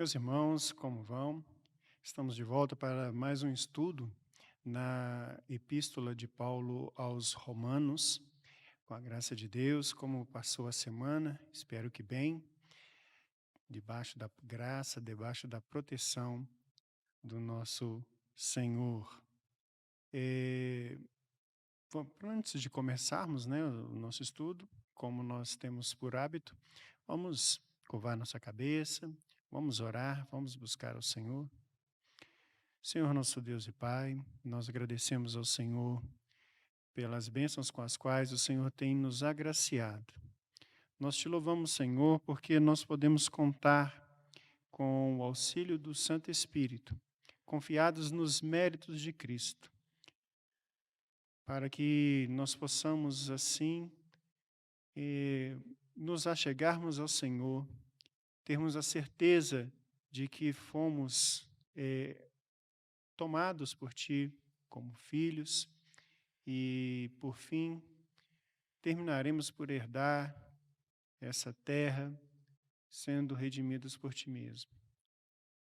Meus irmãos, como vão? Estamos de volta para mais um estudo na Epístola de Paulo aos Romanos. Com a graça de Deus, como passou a semana? Espero que bem, debaixo da graça, debaixo da proteção do nosso Senhor. Eh, Antes de começarmos, né, o nosso estudo, como nós temos por hábito, vamos curvar nossa cabeça, vamos orar, vamos buscar o Senhor. Senhor nosso Deus e Pai, nós agradecemos ao Senhor pelas bênçãos com as quais o Senhor tem nos agraciado. Nós te louvamos, Senhor, porque nós podemos contar com o auxílio do Santo Espírito, confiados nos méritos de Cristo, para que nós possamos, assim, nos achegarmos ao Senhor, termos a certeza de que fomos tomados por Ti como filhos. E, por fim, terminaremos por herdar essa terra, sendo redimidos por Ti mesmo.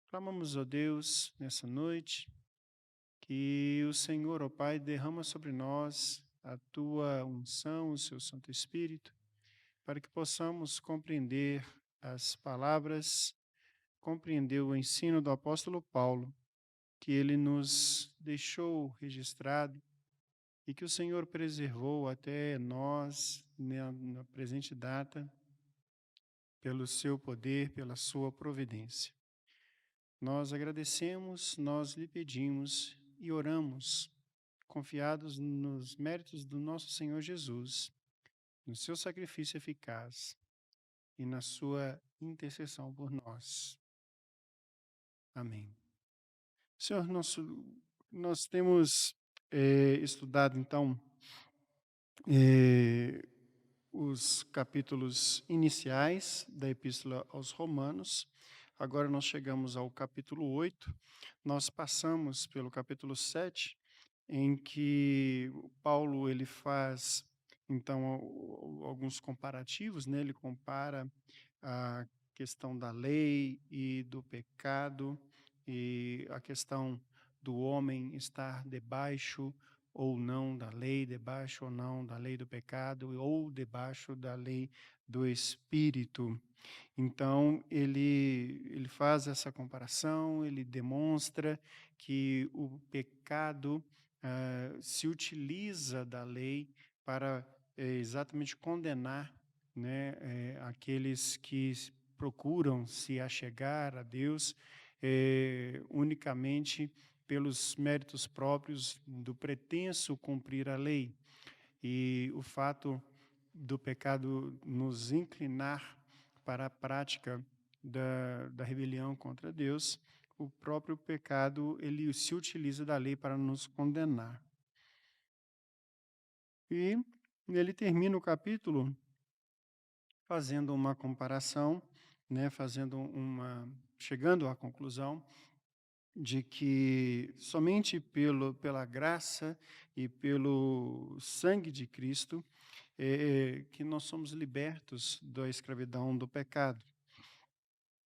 Clamamos, ó Deus, nessa noite, que o Senhor, ó Pai, derrama sobre nós a Tua unção, o Seu Santo Espírito, para que possamos compreender as palavras, compreender o ensino do apóstolo Paulo, que ele nos deixou registrado e que o Senhor preservou até nós, na presente data, pelo seu poder, pela sua providência. Nós agradecemos, nós lhe pedimos e oramos, confiados nos méritos do nosso Senhor Jesus, no seu sacrifício eficaz e na sua intercessão por nós. Amém. Senhor, nós temos estudado, então, eh, os capítulos iniciais da Epístola aos Romanos. Agora nós chegamos ao capítulo 8. Nós passamos pelo capítulo 7, em que Paulo ele faz, então, alguns comparativos, né? Ele compara a questão da lei e do pecado, e a questão do homem estar debaixo ou não da lei, debaixo ou não da lei do pecado, ou debaixo da lei do Espírito. Então, ele faz essa comparação, ele demonstra que o pecado se utiliza da lei para exatamente condenar, né, aqueles que procuram se achegar a Deus unicamente pelos méritos próprios do pretenso cumprir a lei. E o fato do pecado nos inclinar para a prática da rebelião contra Deus, o próprio pecado ele se utiliza da lei para nos condenar. E ele termina o capítulo fazendo uma comparação, né, chegando à conclusão de que somente pela graça e pelo sangue de Cristo que nós somos libertos da escravidão do pecado.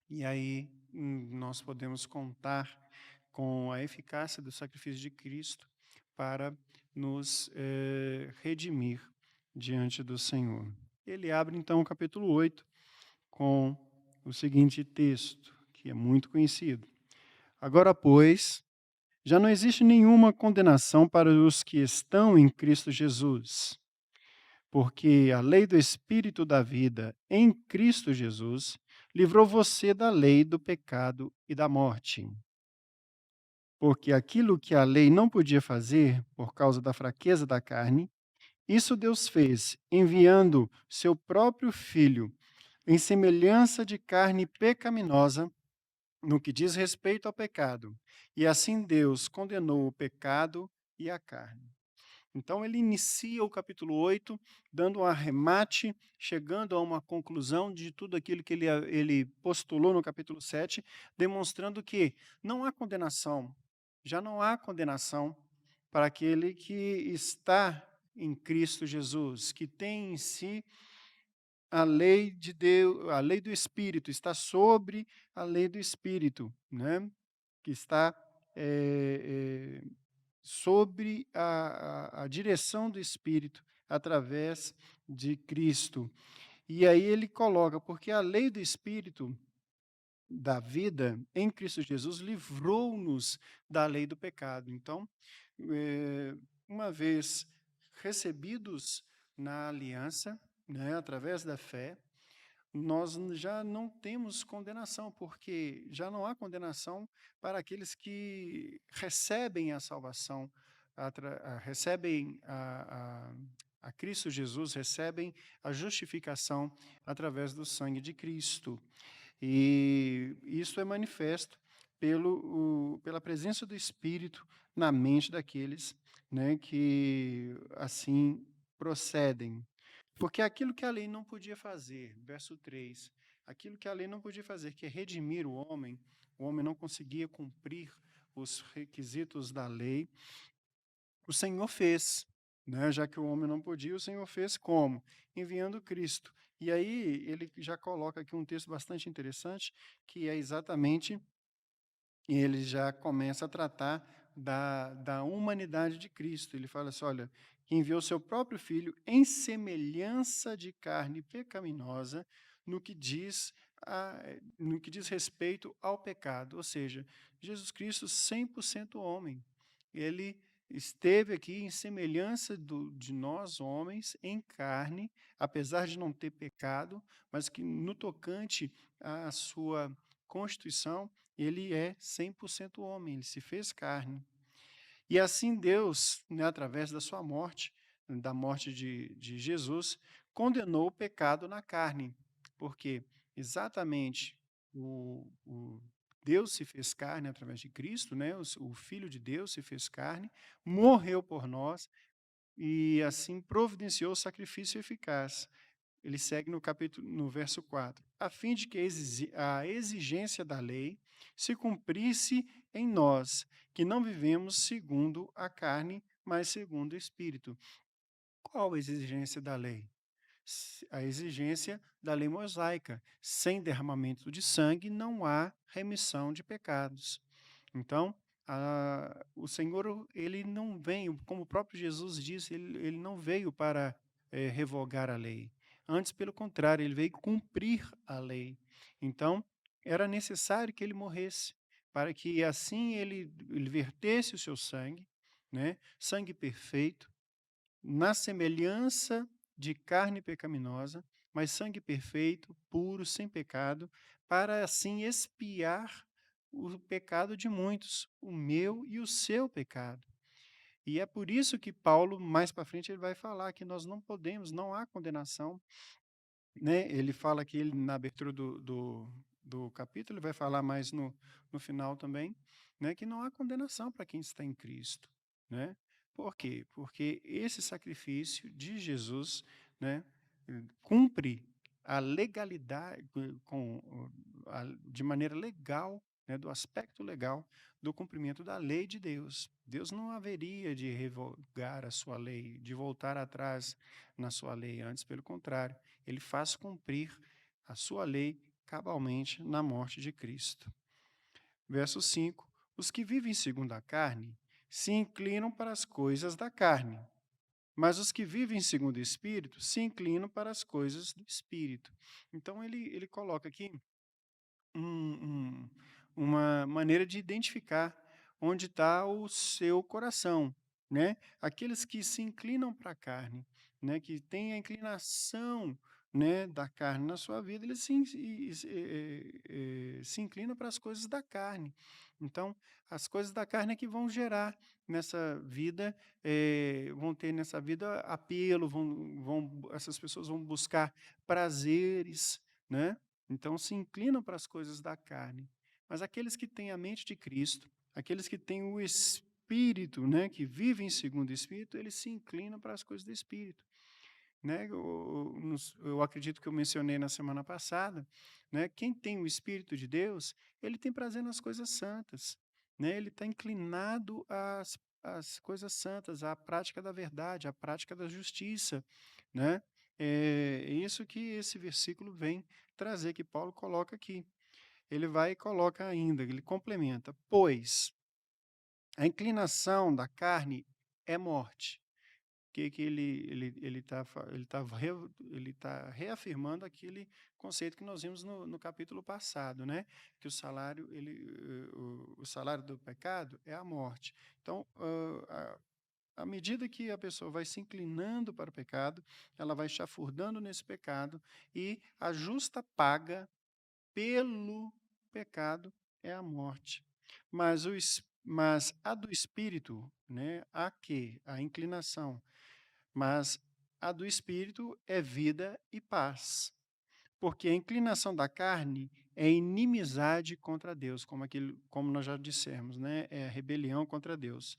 E aí nós podemos contar com a eficácia do sacrifício de Cristo para nos redimir diante do Senhor. Ele abre então o capítulo 8 com o seguinte texto, que é muito conhecido. Agora, pois, já não existe nenhuma condenação para os que estão em Cristo Jesus, porque a lei do Espírito da vida em Cristo Jesus livrou você da lei do pecado e da morte. Porque aquilo que a lei não podia fazer por causa da fraqueza da carne, isso Deus fez, enviando seu próprio Filho em semelhança de carne pecaminosa, no que diz respeito ao pecado. E assim Deus condenou o pecado e a carne. Então ele inicia o capítulo 8, dando um arremate, chegando a uma conclusão de tudo aquilo que ele postulou no capítulo 7, demonstrando que não há condenação, já não há condenação para aquele que está em Cristo Jesus, que tem em si a lei de Deus, a lei do Espírito está sobre a lei do Espírito, né, que está, sobre a direção do Espírito através de Cristo. E aí ele coloca, porque a lei do Espírito da vida em Cristo Jesus livrou-nos da lei do pecado. Então, eh, uma vez recebidos na aliança, né, através da fé, nós já não temos condenação, porque já não há condenação para aqueles que recebem a salvação, recebem a Cristo Jesus, recebem a justificação através do sangue de Cristo. E isso é manifesto pela presença do Espírito na mente daqueles, né, que assim procedem. Porque aquilo que a lei não podia fazer, verso 3, aquilo que a lei não podia fazer, que é redimir o homem não conseguia cumprir os requisitos da lei, o Senhor fez, né? Já que o homem não podia, o Senhor fez como? Enviando Cristo. E aí ele já coloca aqui um texto bastante interessante, que é exatamente, e ele já começa a tratar da humanidade de Cristo. Ele fala assim: olha, que enviou seu próprio filho em semelhança de carne pecaminosa no que diz, no que diz respeito ao pecado. Ou seja, Jesus Cristo 100% homem. Ele esteve aqui em semelhança de nós homens, em carne, apesar de não ter pecado, mas que no tocante à sua constituição, ele é 100% homem, ele se fez carne. E assim Deus, né, através da sua morte, da morte de Jesus, condenou o pecado na carne. Porque exatamente o Deus se fez carne através de Cristo, né, o Filho de Deus se fez carne, morreu por nós e assim providenciou o sacrifício eficaz. Ele segue no verso 4, a fim de que a exigência da lei se cumprisse em nós, que não vivemos segundo a carne, mas segundo o Espírito. Qual a exigência da lei? A exigência da lei mosaica. Sem derramamento de sangue não há remissão de pecados. Então, o Senhor, ele não veio, como o próprio Jesus disse, ele não veio para revogar a lei. Antes, pelo contrário, ele veio cumprir a lei. Então, era necessário que ele morresse, para que assim ele vertesse o seu sangue, né? Sangue perfeito, na semelhança de carne pecaminosa, mas sangue perfeito, puro, sem pecado, para assim expiar o pecado de muitos, o meu e o seu pecado. E é por isso que Paulo, mais para frente, ele vai falar que nós não podemos, não há condenação, né? Ele fala aqui na abertura do capítulo, ele vai falar mais no final também, né? Que não há condenação para quem está em Cristo, né? Por quê? Porque esse sacrifício de Jesus, né? Cumpre a legalidade, de maneira legal, né? Do aspecto legal do cumprimento da lei de Deus. Deus não haveria de revogar a sua lei, de voltar atrás na sua lei, antes pelo contrário, ele faz cumprir a sua lei cabalmente na morte de Cristo. Verso 5: os que vivem segundo a carne se inclinam para as coisas da carne, mas os que vivem segundo o Espírito se inclinam para as coisas do Espírito. Então, ele coloca aqui um- uma maneira de identificar onde está o seu coração, né? Aqueles que se inclinam para a carne, né? Que têm a inclinação, né, da carne na sua vida, eles se inclinam para as coisas da carne. Então, as coisas da carne é que vão gerar nessa vida, vão ter nessa vida apelo, essas pessoas vão buscar prazeres, né? Então se inclinam para as coisas da carne. Mas aqueles que têm a mente de Cristo, aqueles que têm o Espírito, né, que vivem segundo o Espírito, eles se inclinam para as coisas do Espírito. Né? Eu acredito que eu mencionei na semana passada, né? Quem tem o Espírito de Deus, ele tem prazer nas coisas santas. Né? Ele está inclinado às coisas santas, à prática da verdade, à prática da justiça. Né? É isso que esse versículo vem trazer, que Paulo coloca aqui. Ele vai e coloca ainda, ele complementa: "Pois a inclinação da carne é morte". Que ele tá reafirmando aquele conceito que nós vimos no capítulo passado, né, que o salário o salário do pecado é a morte. Então, à medida que a pessoa vai se inclinando para o pecado, ela vai chafurdando nesse pecado e a justa paga pelo pecado é a morte. Mas a do espírito, né, a que? A inclinação, mas a do espírito é vida e paz. Porque a inclinação da carne é inimizade contra Deus, como nós já dissemos, né? É a rebelião contra Deus.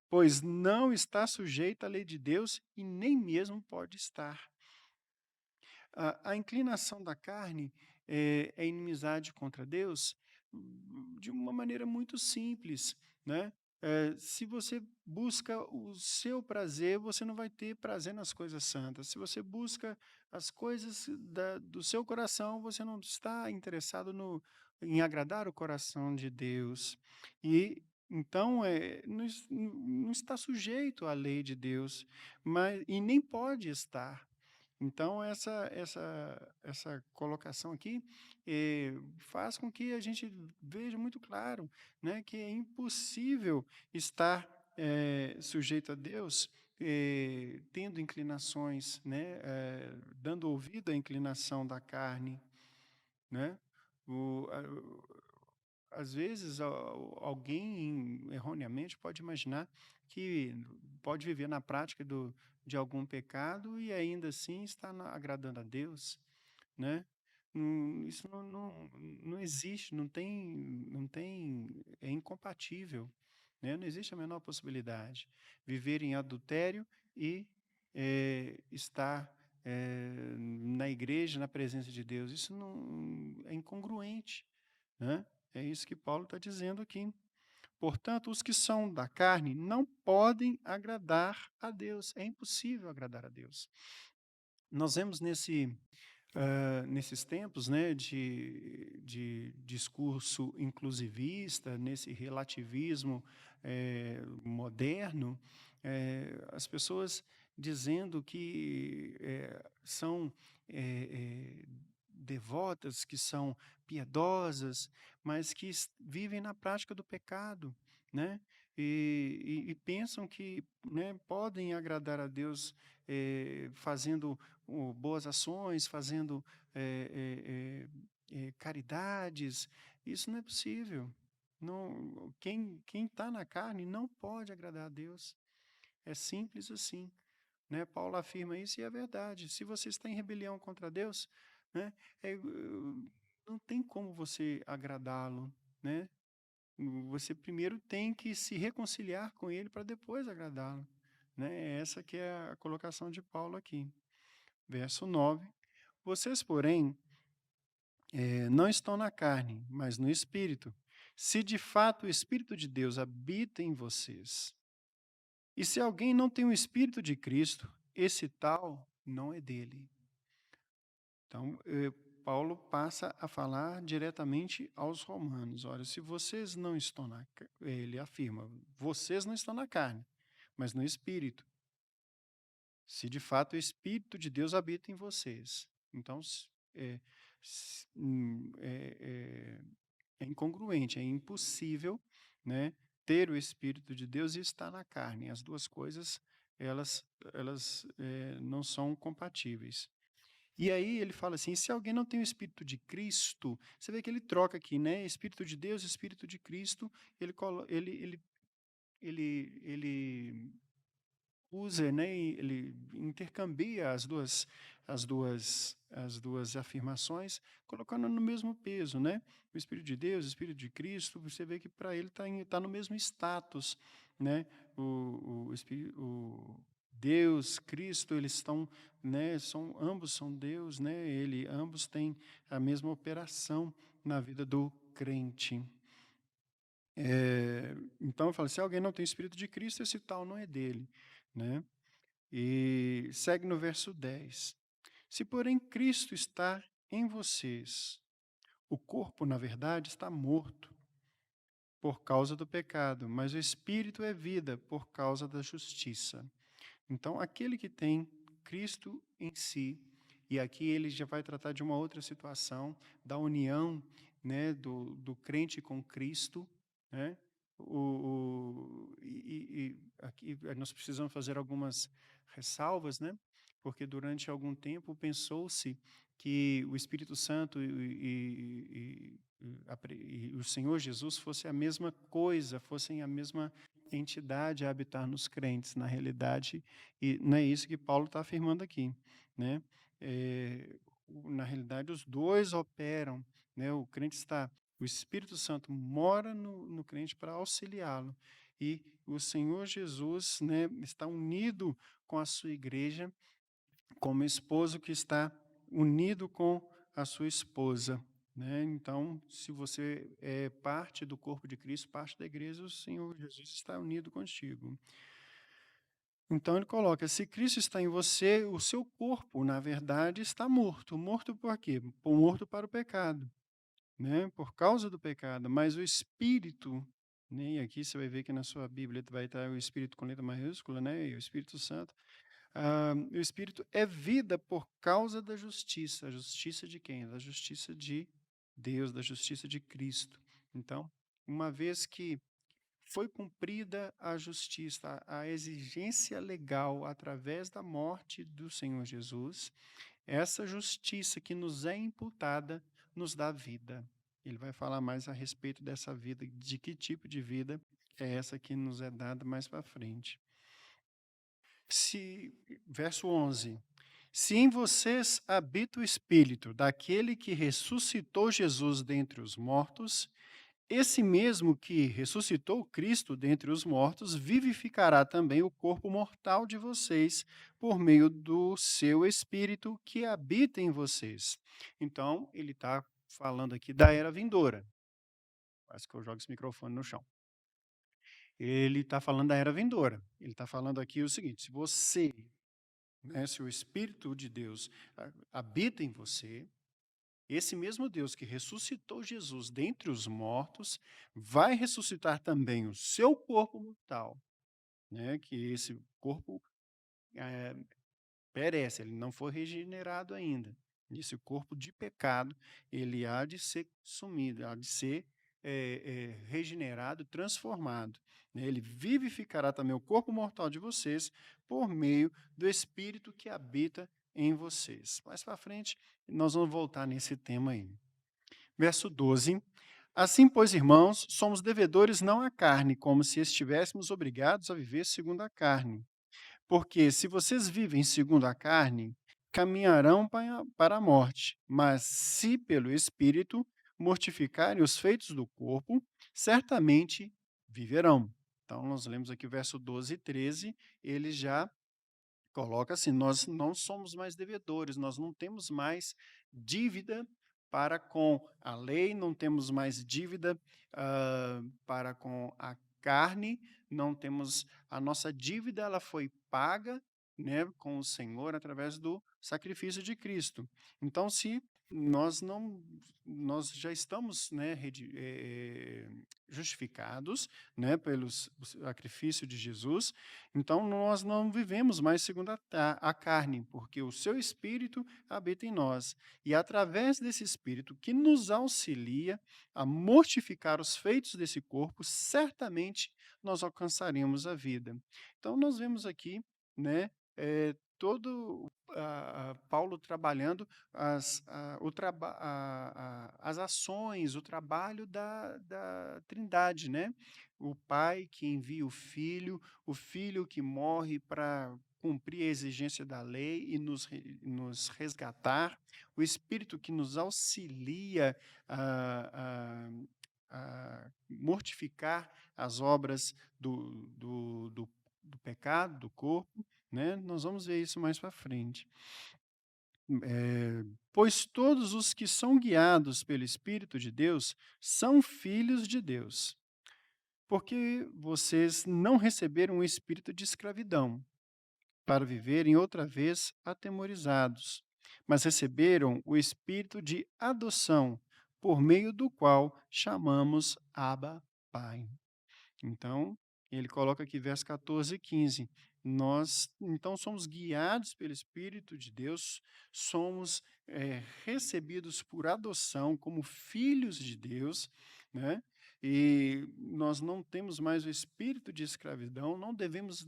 Pois não está sujeita à lei de Deus e nem mesmo pode estar. A inclinação da carne é inimizade contra Deus de uma maneira muito simples, né? Se você busca o seu prazer, você não vai ter prazer nas coisas santas. Se você busca as coisas do seu coração, você não está interessado em agradar o coração de Deus. E então não está sujeito à lei de Deus, e nem pode estar. Então, essa colocação aqui faz com que a gente veja muito claro, né, que é impossível estar sujeito a Deus, tendo inclinações, né, dando ouvido à inclinação da carne, né? Às vezes, alguém erroneamente pode imaginar que pode viver na prática de algum pecado e ainda assim estar agradando a Deus, né? Isso não existe, é incompatível, né? Não existe a menor possibilidade. Viver em adultério e estar na igreja, na presença de Deus, isso não é incongruente, né? É isso que Paulo está dizendo aqui. Portanto, os que são da carne não podem agradar a Deus. É impossível agradar a Deus. Nós vemos nesses tempos, né, de discurso inclusivista, nesse relativismo moderno, as pessoas dizendo que são devotas, que são piedosas, mas que vivem na prática do pecado, né? E pensam que, né, podem agradar a Deus fazendo boas ações, fazendo caridades. Isso não é possível. Não, quem está na carne não pode agradar a Deus. É simples assim, né? Paulo afirma isso e é verdade. Se você está em rebelião contra Deus, né, não tem como você agradá-lo, né? Você primeiro tem que se reconciliar com ele para depois agradá-lo, né? Essa que é a colocação de Paulo aqui. Verso 9: Vocês, porém, não estão na carne, mas no Espírito. Se de fato o Espírito de Deus habita em vocês. E se alguém não tem o Espírito de Cristo, esse tal não é dele. Então, Paulo passa a falar diretamente aos romanos. Olha, se vocês não estão ele afirma, vocês não estão na carne, mas no Espírito. Se de fato o Espírito de Deus habita em vocês. Então, é, é incongruente, é impossível, né, ter o Espírito de Deus e estar na carne. As duas coisas, elas não são compatíveis. E aí ele fala assim, se alguém não tem o Espírito de Cristo, você vê que ele troca aqui, né? Espírito de Deus, Espírito de Cristo, ele usa, né, ele intercambia as duas afirmações, colocando no mesmo peso, né? O Espírito de Deus, o Espírito de Cristo, você vê que para ele está no mesmo status, né? O Deus, Cristo, eles estão, né? Ambos são Deus, né? Ambos têm a mesma operação na vida do crente. Então eu falo, se alguém não tem o Espírito de Cristo, esse tal não é dele, né? E segue no verso 10. Se, porém, Cristo está em vocês, o corpo, na verdade, está morto por causa do pecado, mas o espírito é vida por causa da justiça. Então, aquele que tem Cristo em si, e aqui ele já vai tratar de uma outra situação, da união, né, do crente com Cristo, né? Aqui nós precisamos fazer algumas ressalvas, né? Porque durante algum tempo pensou-se que o Espírito Santo e o Senhor Jesus fosse a mesma coisa, fossem a mesma entidade a habitar nos crentes. Na realidade, e não é isso que Paulo está afirmando aqui, né? Na realidade, os dois operam, né? O Espírito Santo mora no crente para auxiliá-lo, e o Senhor Jesus, né, está unido com a sua igreja, como esposo que está unido com a sua esposa, né? Então, se você é parte do corpo de Cristo, parte da igreja, o Senhor Jesus está unido contigo. Então ele coloca: se Cristo está em você, o seu corpo, na verdade, está morto. Morto por quê? Morto para o pecado, né? Por causa do pecado. Mas o Espírito, né? E aqui você vai ver que na sua Bíblia vai estar o Espírito com letra maiúscula, né? E o Espírito Santo. O Espírito é vida por causa da justiça. A justiça de quem? Da justiça de Deus, da justiça de Cristo. Então, uma vez que foi cumprida a justiça, a exigência legal através da morte do Senhor Jesus, essa justiça que nos é imputada nos dá vida. Ele vai falar mais a respeito dessa vida, de que tipo de vida é essa que nos é dada mais para frente. Verso 11. Se em vocês habita o Espírito daquele que ressuscitou Jesus dentre os mortos, esse mesmo que ressuscitou Cristo dentre os mortos, vivificará também o corpo mortal de vocês, por meio do seu Espírito que habita em vocês. Então, ele está falando aqui da era vindoura. Quase que eu jogo esse microfone no chão. Ele está falando da era vindoura. Ele está falando aqui o seguinte: se você, né, se o Espírito de Deus habita em você, esse mesmo Deus que ressuscitou Jesus dentre os mortos, vai ressuscitar também o seu corpo mortal, né? Que esse corpo perece, ele não foi regenerado ainda. Esse corpo de pecado, ele há de ser sumido, há de ser regenerado, transformado, né? Ele vivificará também o corpo mortal de vocês por meio do Espírito que habita em vocês. Mais para frente, nós vamos voltar nesse tema aí. Verso 12. Assim, pois, irmãos, somos devedores não à carne, como se estivéssemos obrigados a viver segundo a carne. Porque se vocês vivem segundo a carne, caminharão para a morte. Mas se pelo Espírito mortificarem os feitos do corpo, certamente viverão. Então, nós lemos aqui o verso 12 e 13, ele já coloca assim: nós não somos mais devedores, nós não temos mais dívida para com a lei, não temos mais dívida para com a carne, não temos a nossa dívida, ela foi paga, né, com o Senhor através do sacrifício de Cristo. Então, se nós já estamos, né, justificados, né, pelo sacrifício de Jesus, então nós não vivemos mais segundo a carne, porque o seu Espírito habita em nós. E através desse Espírito que nos auxilia a mortificar os feitos desse corpo, certamente nós alcançaremos a vida. Então nós vemos aqui, né, todo Paulo trabalhando as ações, o trabalho da Trindade, né? O Pai que envia o Filho que morre para cumprir a exigência da lei e nos resgatar, o Espírito que nos auxilia a mortificar as obras do pecado, do corpo, né? Nós vamos ver isso mais para frente. Pois todos os que são guiados pelo Espírito de Deus são filhos de Deus. Porque vocês não receberam o espírito de escravidão, para viverem outra vez atemorizados, mas receberam o Espírito de adoção, por meio do qual chamamos Abba, Pai. Então, ele coloca aqui verso 14 e 15. Nós, então, somos guiados pelo Espírito de Deus, somos recebidos por adoção como filhos de Deus, né? E nós não temos mais o espírito de escravidão, não devemos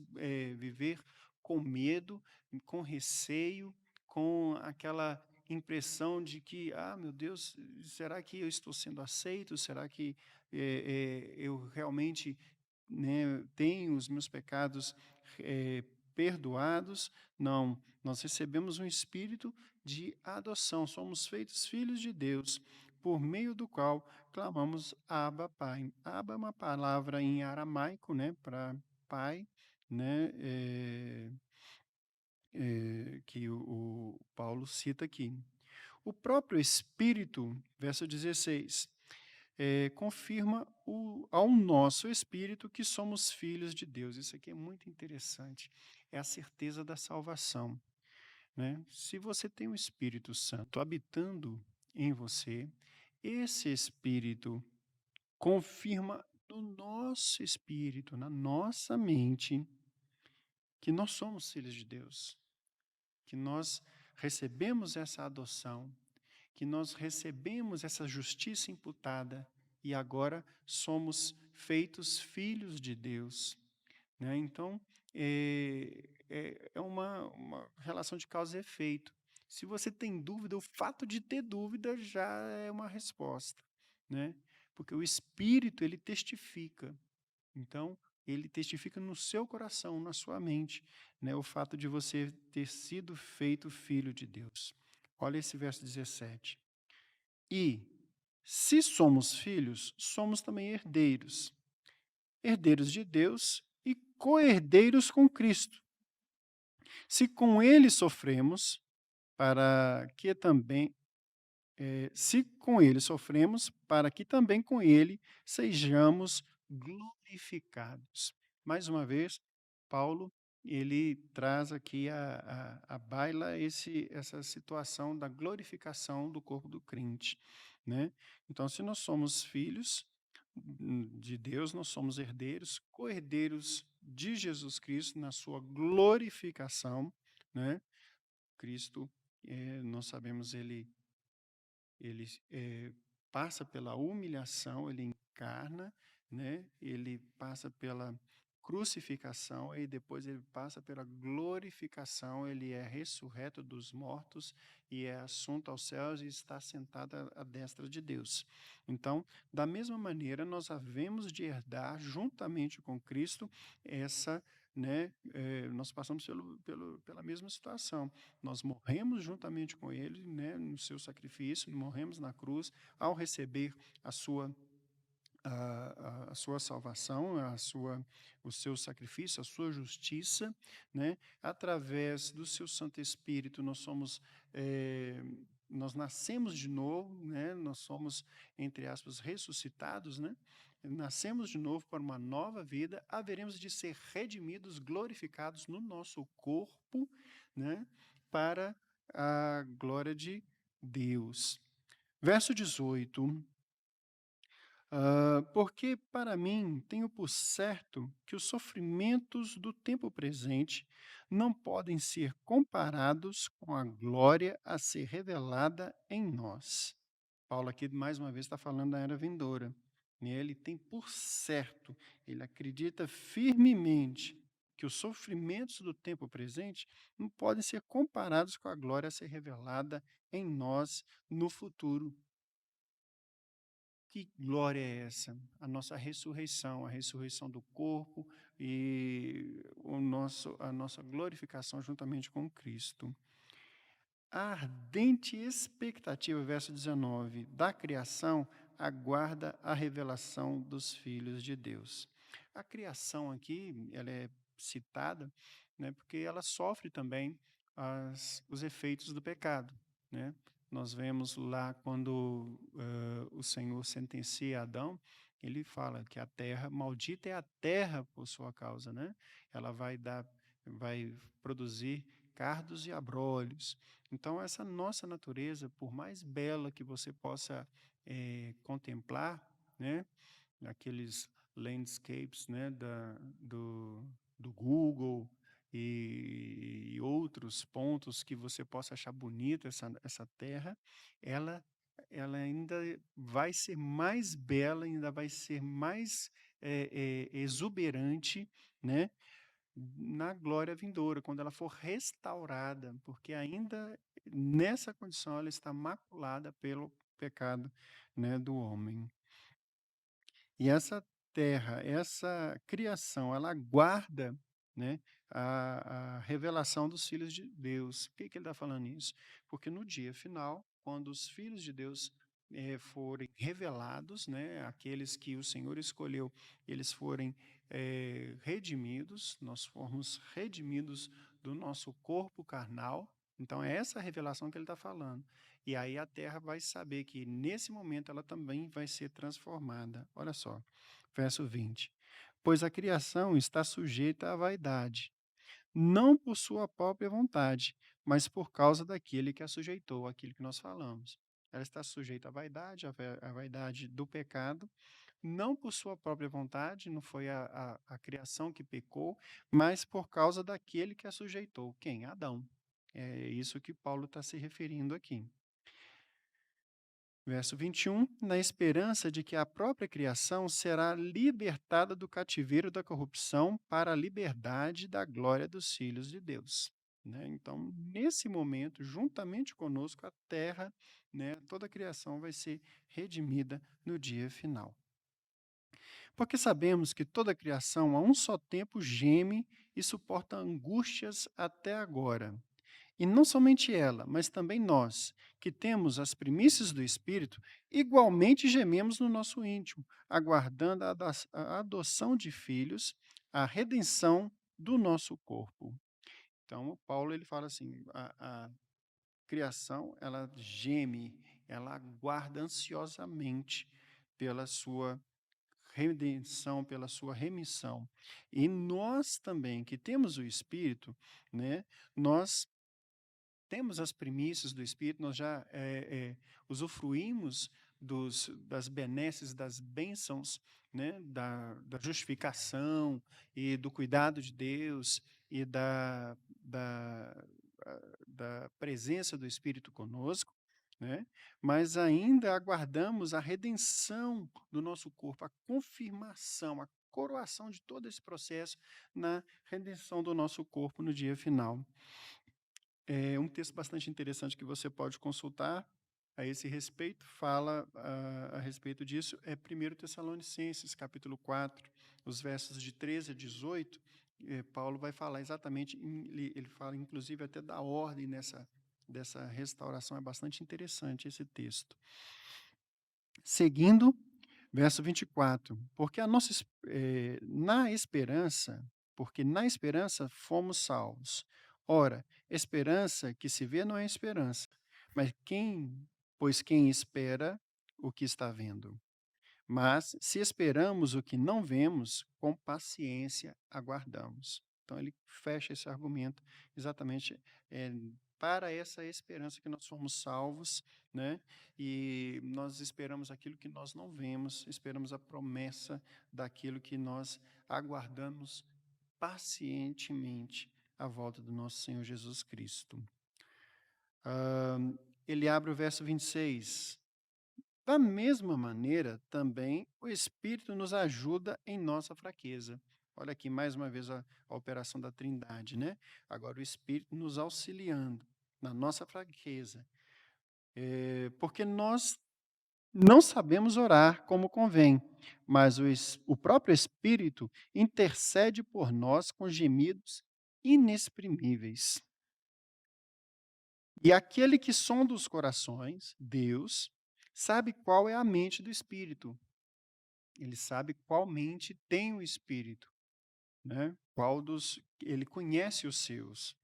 viver com medo, com receio, com aquela impressão de que, ah, meu Deus, será que eu estou sendo aceito? Será que eu realmente, né, tenho os meus pecados perdoados? Não, nós recebemos um espírito de adoção, somos feitos filhos de Deus, por meio do qual clamamos Abba, Pai. Abba é uma palavra em aramaico, né, para pai, né, que o Paulo cita aqui. O próprio Espírito, verso 16, confirma ao nosso espírito que somos filhos de Deus. Isso aqui é muito interessante. É a certeza da salvação, né? Se você tem o Espírito Santo habitando em você, esse Espírito confirma no nosso espírito, na nossa mente, que nós somos filhos de Deus, que nós recebemos essa adoção, que nós recebemos essa justiça imputada e agora somos feitos filhos de Deus, né? Então, é uma relação de causa e efeito. Se você tem dúvida, o fato de ter dúvida já é uma resposta, né? Porque o Espírito, ele testifica. Então, ele testifica no seu coração, na sua mente, né, o fato de você ter sido feito filho de Deus. Olha esse verso 17. E, se somos filhos, somos também herdeiros, herdeiros de Deus e co-herdeiros com Cristo. Se com ele sofremos, para que também, se com ele sofremos, para que também com ele sejamos glorificados. Mais uma vez, Paulo, ele traz aqui à baila essa situação da glorificação do corpo do crente, né? Então, se nós somos filhos de Deus, nós somos herdeiros, co-herdeiros de Jesus Cristo na sua glorificação, né? Cristo, nós sabemos, ele passa pela humilhação, ele encarna, né? Ele passa pela crucificação e depois ele passa pela glorificação, ele é ressurreto dos mortos e é assunto aos céus e está sentado à destra de Deus. Então, da mesma maneira, nós havemos de herdar juntamente com Cristo essa, né, nós passamos pela mesma situação. Nós morremos juntamente com ele, né, no seu sacrifício, morremos na cruz, ao receber a sua a sua salvação, o seu sacrifício, a sua justiça, né? Através do seu Santo Espírito, nós nascemos de novo, né? Nós somos, entre aspas, ressuscitados, né? Nascemos de novo para uma nova vida, haveremos de ser redimidos, glorificados no nosso corpo, né? Para a glória de Deus. Verso 18. Porque para mim tenho por certo que os sofrimentos do tempo presente não podem ser comparados com a glória a ser revelada em nós. Paulo aqui mais uma vez está falando da era vindoura. E ele tem por certo, ele acredita firmemente que os sofrimentos do tempo presente não podem ser comparados com a glória a ser revelada em nós no futuro. Que glória é essa? A ressurreição do corpo e a nossa glorificação juntamente com Cristo. A ardente expectativa, verso 19, da criação aguarda a revelação dos filhos de Deus. A criação aqui, ela é citada, né, porque ela sofre também os efeitos do pecado, né? Nós vemos lá quando o Senhor sentencia Adão, ele fala que a terra, maldita é a terra por sua causa, né? Ela vai produzir cardos e abrolhos. Então, essa nossa natureza, por mais bela que você possa contemplar, né, aqueles landscapes, né, do Google e outros pontos que você possa achar bonita essa terra, ela, ela ainda vai ser mais bela, ainda vai ser mais exuberante, né, na glória vindoura, quando ela for restaurada, porque ainda nessa condição ela está maculada pelo pecado, né, do homem. E essa terra, essa criação, ela guarda, né, a revelação dos filhos de Deus. Por que ele está falando isso? Porque no dia final, quando os filhos de Deus forem revelados, né, aqueles que o Senhor escolheu, eles forem redimidos, nós formos redimidos do nosso corpo carnal. Então, é essa a revelação que ele está falando. E aí a terra vai saber que nesse momento ela também vai ser transformada. Olha só, verso 20. Pois a criação está sujeita à vaidade, não por sua própria vontade, mas por causa daquele que a sujeitou, aquilo que nós falamos. Ela está sujeita à vaidade, à vaidade do pecado, não por sua própria vontade, não foi a criação que pecou, mas por causa daquele que a sujeitou. Quem? Adão. É isso que Paulo está se referindo aqui. Verso 21, na esperança de que a própria criação será libertada do cativeiro da corrupção para a liberdade da glória dos filhos de Deus. Né? Então, nesse momento, juntamente conosco, a terra, né, toda a criação vai ser redimida no dia final. Porque sabemos que toda a criação, a um só tempo, geme e suporta angústias até agora. E não somente ela, mas também nós, que temos as primícias do Espírito, igualmente gememos no nosso íntimo, aguardando a adoção de filhos, a redenção do nosso corpo. Então, Paulo ele fala assim: a criação ela geme, ela aguarda ansiosamente pela sua redenção, pela sua remissão. E nós também, que temos o Espírito, né, nós temos as primícias do Espírito, nós já usufruímos das benesses, das bênçãos, né, da justificação e do cuidado de Deus e da presença do Espírito conosco, né, mas ainda aguardamos a redenção do nosso corpo, a confirmação, a coroação de todo esse processo na redenção do nosso corpo no dia final. Um texto bastante interessante que você pode consultar a esse respeito, fala a respeito disso, é 1 Tessalonicenses, capítulo 4, os versos de 13 a 18, Paulo vai falar exatamente, ele fala inclusive até da ordem dessa restauração, é bastante interessante esse texto. Seguindo, verso 24, porque na esperança fomos salvos. Ora, esperança que se vê não é esperança, mas quem espera o que está vendo. Mas se esperamos o que não vemos, com paciência aguardamos. Então ele fecha esse argumento exatamente eh, para essa esperança que nós somos salvos, né? E nós esperamos aquilo que nós não vemos, esperamos a promessa daquilo que nós aguardamos pacientemente a volta do nosso Senhor Jesus Cristo. Ele abre o verso 26. Da mesma maneira, também o Espírito nos ajuda em nossa fraqueza. Olha aqui mais uma vez a operação da Trindade, né? Agora o Espírito nos auxiliando na nossa fraqueza. Porque nós não sabemos orar como convém, mas o próprio Espírito intercede por nós com gemidos inexprimíveis. E aquele que sonda os corações, Deus, sabe qual é a mente do Espírito. Ele sabe qual mente tem o Espírito, né? Ele conhece os seus,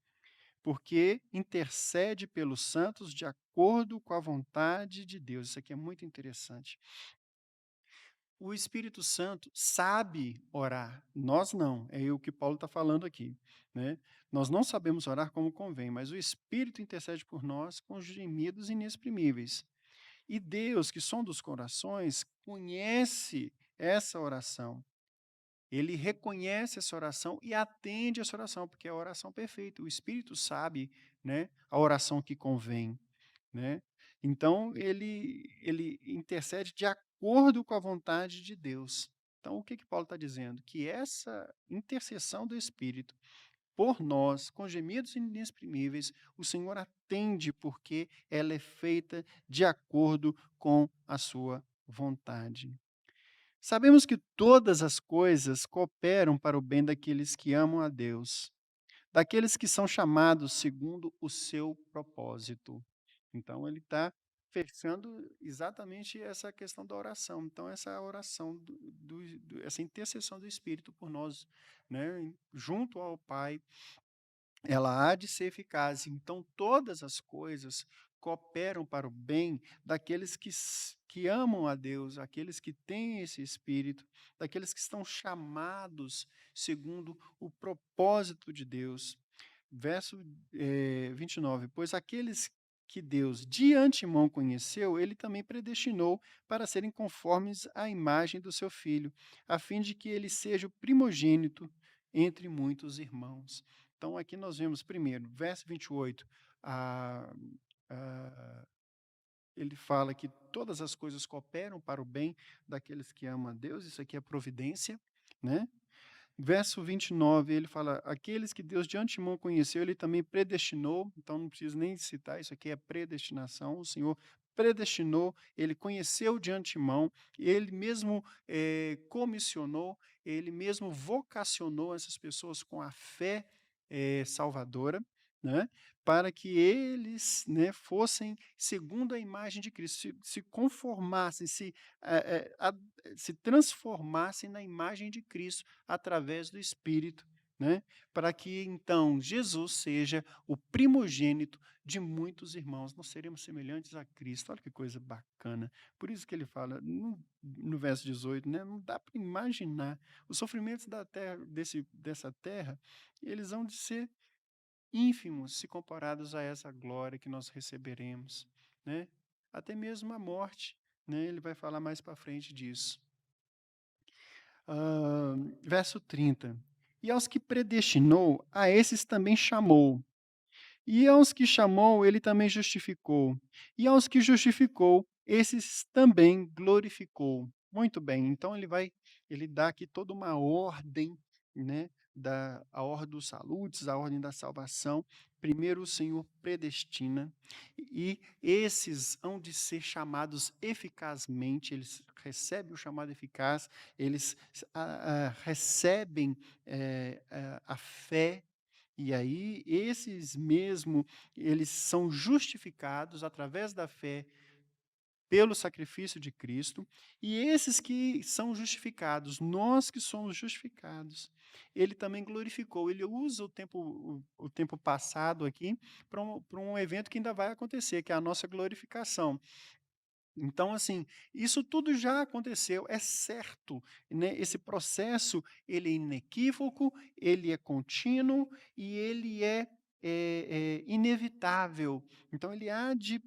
porque intercede pelos santos de acordo com a vontade de Deus. Isso aqui é muito interessante. O Espírito Santo sabe orar, nós não, é o que Paulo está falando aqui, né? Nós não sabemos orar como convém, mas o Espírito intercede por nós com gemidos inexprimíveis. E Deus, que sonda os corações, conhece essa oração. Ele reconhece essa oração e atende essa oração, porque é a oração perfeita. O Espírito sabe, né, a oração que convém, né? Então ele intercede de acordo com a vontade de Deus. Então o que que Paulo está dizendo? Que essa intercessão do Espírito por nós, com gemidos inexprimíveis, o Senhor atende porque ela é feita de acordo com a sua vontade. Sabemos que todas as coisas cooperam para o bem daqueles que amam a Deus, daqueles que são chamados segundo o seu propósito. Então, ele está fechando exatamente essa questão da oração. Então, essa oração, essa intercessão do Espírito por nós, né, junto ao Pai, ela há de ser eficaz. Então, todas as coisas cooperam para o bem daqueles que amam a Deus, aqueles que têm esse espírito, daqueles que estão chamados segundo o propósito de Deus. Verso 29. Pois aqueles que Deus de antemão conheceu, ele também predestinou para serem conformes à imagem do seu Filho, a fim de que ele seja o primogênito entre muitos irmãos. Então, aqui nós vemos primeiro, verso 28, a, a, ele fala que todas as coisas cooperam para o bem daqueles que amam a Deus, isso aqui é providência, né? Verso 29, ele fala: aqueles que Deus de antemão conheceu, ele também predestinou. Então, não preciso nem citar, isso aqui é predestinação. O Senhor predestinou, ele conheceu de antemão, ele mesmo comissionou, ele mesmo vocacionou essas pessoas com a fé salvadora, né? Para que eles, né, fossem segundo a imagem de Cristo, se conformassem, se transformassem na imagem de Cristo através do Espírito, né? Para que então Jesus seja o primogênito de muitos irmãos. Nós seremos semelhantes a Cristo. Olha que coisa bacana. Por isso que ele fala no verso 18, né? Não dá para imaginar os sofrimentos da terra, dessa terra, eles vão de ser ínfimos se comparados a essa glória que nós receberemos, né? Até mesmo a morte, né? Ele vai falar mais para frente disso. Verso 30. E aos que predestinou, a esses também chamou. E aos que chamou, ele também justificou. E aos que justificou, esses também glorificou. Muito bem, então ele dá aqui toda uma ordem, né, a ordem dos saludes, a ordem da salvação. Primeiro o Senhor predestina, e esses hão de ser chamados eficazmente, eles recebem o chamado eficaz, eles recebem a fé. E aí, esses mesmo, eles são justificados através da fé pelo sacrifício de Cristo, e esses que são justificados, nós que somos justificados, ele também glorificou. Ele usa o tempo passado aqui para um evento que ainda vai acontecer, que é a nossa glorificação. Então, assim, isso tudo já aconteceu, é certo, né? Esse processo, ele é inequívoco, ele é contínuo e ele é inevitável. Então, ele há de,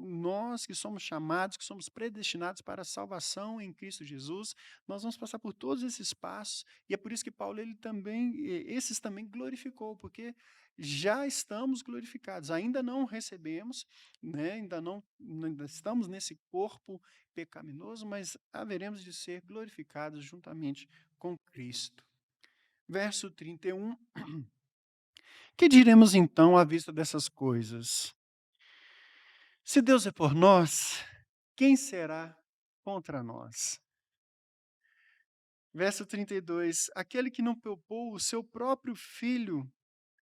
nós que somos chamados, que somos predestinados para a salvação em Cristo Jesus, nós vamos passar por todos esses passos, e é por isso que Paulo, ele também, esses também glorificou, porque já estamos glorificados, ainda não recebemos, né? Ainda estamos nesse corpo pecaminoso, mas haveremos de ser glorificados juntamente com Cristo. Verso 31. Que diremos então à vista dessas coisas? Se Deus é por nós, quem será contra nós? Verso 32. Aquele que não poupou o seu próprio filho,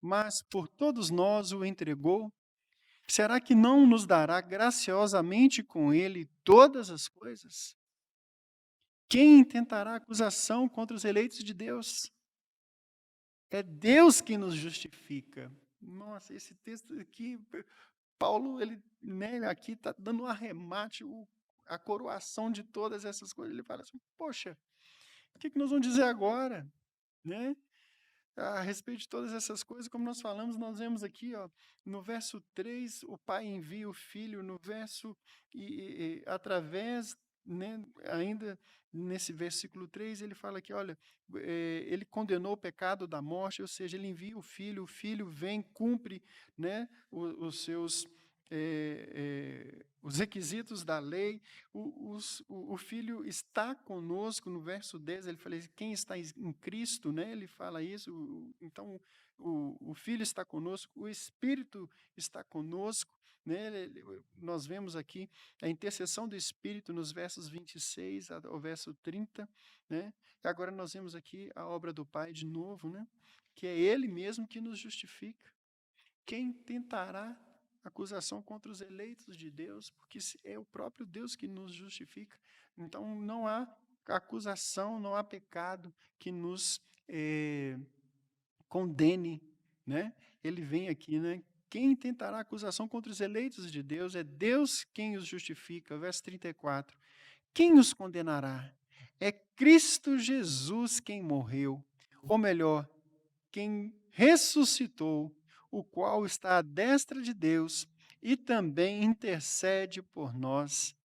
mas por todos nós o entregou, será que não nos dará graciosamente com ele todas as coisas? Quem intentará acusação contra os eleitos de Deus? É Deus que nos justifica. Nossa, esse texto aqui, Paulo, ele, né, aqui está dando um arremate, a coroação de todas essas coisas, ele fala assim: "Poxa, o que que nós vamos dizer agora?", né? A respeito de todas essas coisas, como nós falamos, nós vemos aqui, ó, no verso 3 o pai envia o filho, no verso através, né, ainda nesse versículo 3 ele fala que, olha, ele condenou o pecado da morte, ou seja, ele envia o filho vem, cumpre, né, os seus, os requisitos da lei, o filho está conosco, no verso 10 ele fala, quem está em Cristo, né, ele fala isso, então o filho está conosco, o Espírito está conosco, né, nós vemos aqui a intercessão do Espírito nos versos 26 ao verso 30, né, e agora nós vemos aqui a obra do Pai de novo, né, que é Ele mesmo que nos justifica. Quem tentará acusação contra os eleitos de Deus? Porque é o próprio Deus que nos justifica. Então, não há acusação, não há pecado que nos condene, né? Ele vem aqui, né? Quem tentará acusação contra os eleitos de Deus? É Deus quem os justifica. Verso 34. Quem os condenará? É Cristo Jesus quem morreu. Ou melhor, quem ressuscitou, o qual está à destra de Deus e também intercede por nós.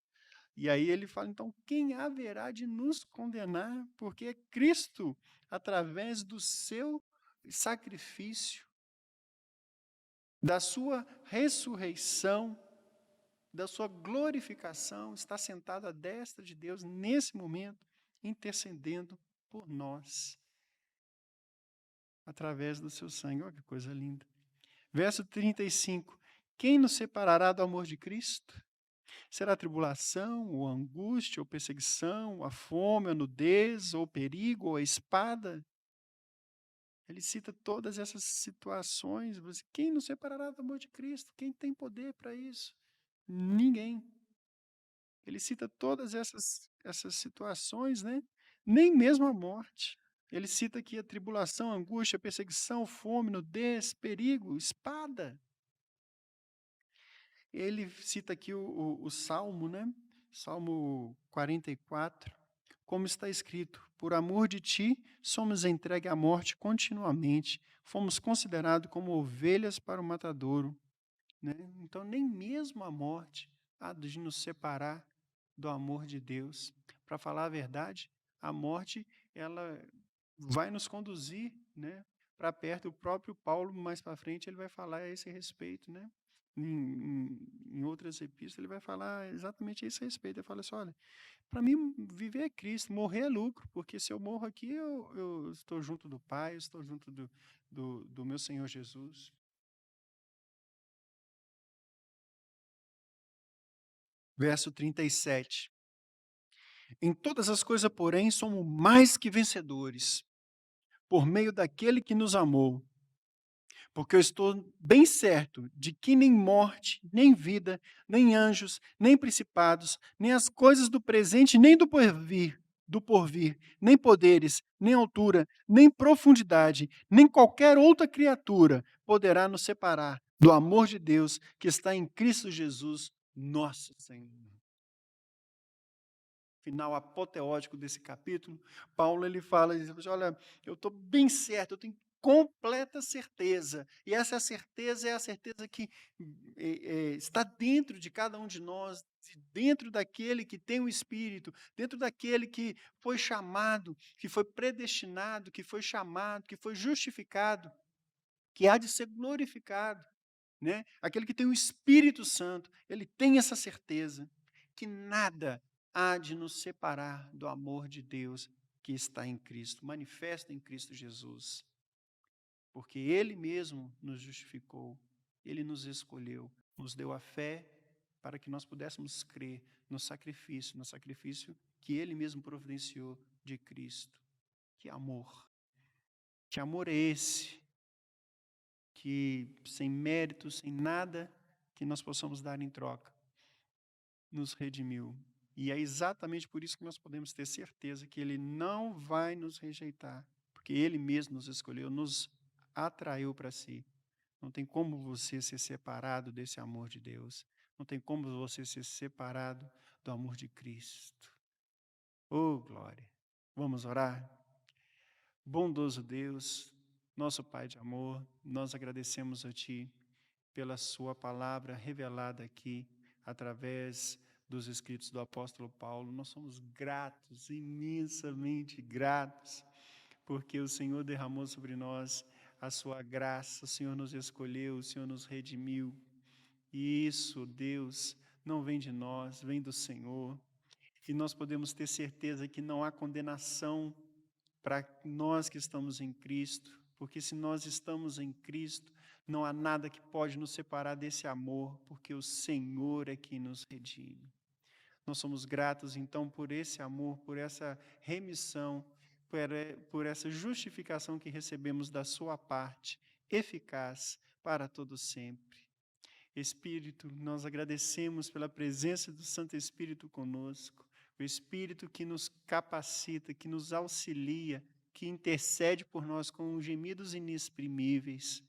E aí ele fala, então, quem haverá de nos condenar? Porque é Cristo, através do seu sacrifício, da sua ressurreição, da sua glorificação, está sentado à destra de Deus nesse momento, intercedendo por nós, através do seu sangue. Olha que coisa linda. Verso 35. Quem nos separará do amor de Cristo? Será a tribulação, ou a angústia, ou perseguição, a fome, a nudez, ou o perigo, ou a espada? Ele cita todas essas situações. Quem nos separará do amor de Cristo? Quem tem poder para isso? Ninguém. Ele cita todas essas situações, né? Nem mesmo a morte. Ele cita aqui a tribulação, a angústia, a perseguição, fome, nudez, perigo, espada. Ele cita aqui o Salmo, né? Salmo 44, como está escrito: por amor de ti, somos entregues à morte continuamente, fomos considerados como ovelhas para o matadouro. Né? Então, nem mesmo a morte há de nos separar do amor de Deus. Para falar a verdade, a morte, ela vai nos conduzir, né, para perto. O próprio Paulo, mais para frente, ele vai falar a esse respeito, né? Em outras epístolas, ele vai falar exatamente a esse respeito. Ele fala assim, olha, para mim, viver é Cristo, morrer é lucro, porque se eu morro aqui, eu estou junto do Pai, eu estou junto do meu Senhor Jesus. Verso 37. Em todas as coisas, porém, somos mais que vencedores, por meio daquele que nos amou. Porque eu estou bem certo de que nem morte, nem vida, nem anjos, nem principados, nem as coisas do presente, nem do porvir, nem poderes, nem altura, nem profundidade, nem qualquer outra criatura poderá nos separar do amor de Deus que está em Cristo Jesus, nosso Senhor. Final apoteótico desse capítulo, Paulo ele fala, ele diz, assim, olha, eu estou bem certo, eu tenho completa certeza, e essa certeza é a certeza que está dentro de cada um de nós, dentro daquele que tem o Espírito, dentro daquele que foi chamado, que foi predestinado, que foi chamado, que foi justificado, que há de ser glorificado, né? Aquele que tem o Espírito Santo, ele tem essa certeza que nada há de nos separar do amor de Deus que está em Cristo, manifesto em Cristo Jesus. Porque Ele mesmo nos justificou, Ele nos escolheu, nos deu a fé para que nós pudéssemos crer no sacrifício que Ele mesmo providenciou de Cristo. Que amor! Que amor é esse? Que sem mérito, sem nada que nós possamos dar em troca, nos redimiu. E é exatamente por isso que nós podemos ter certeza que Ele não vai nos rejeitar, porque Ele mesmo nos escolheu, nos atraiu para si, Não tem como você ser separado desse amor de Deus. Não tem como você ser separado do amor de Cristo. Oh, glória! Vamos orar? Bondoso Deus, nosso Pai de amor, nós agradecemos a Ti pela Sua palavra revelada aqui, através dos escritos do apóstolo Paulo. Nós somos gratos, imensamente gratos, porque o Senhor derramou sobre nós a Sua graça, o Senhor nos escolheu, o Senhor nos redimiu. E isso, Deus, não vem de nós, vem do Senhor. E nós podemos ter certeza que não há condenação para nós que estamos em Cristo, porque se nós estamos em Cristo, não há nada que pode nos separar desse amor, porque o Senhor é quem nos redime. Nós somos gratos, então, por esse amor, por essa remissão, por essa justificação que recebemos da sua parte, eficaz para todo sempre. Espírito, nós agradecemos pela presença do Santo Espírito conosco, o Espírito que nos capacita, que nos auxilia, que intercede por nós com gemidos inexprimíveis.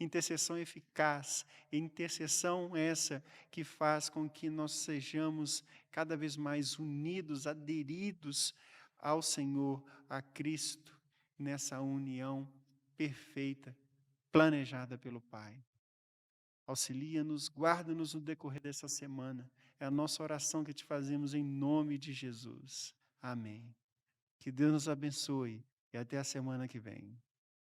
Intercessão eficaz, intercessão essa que faz com que nós sejamos cada vez mais unidos, aderidos ao Senhor, a Cristo, nessa união perfeita, planejada pelo Pai. Auxilia-nos, guarda-nos no decorrer dessa semana. É a nossa oração que te fazemos em nome de Jesus. Amém. Que Deus nos abençoe e até a semana que vem.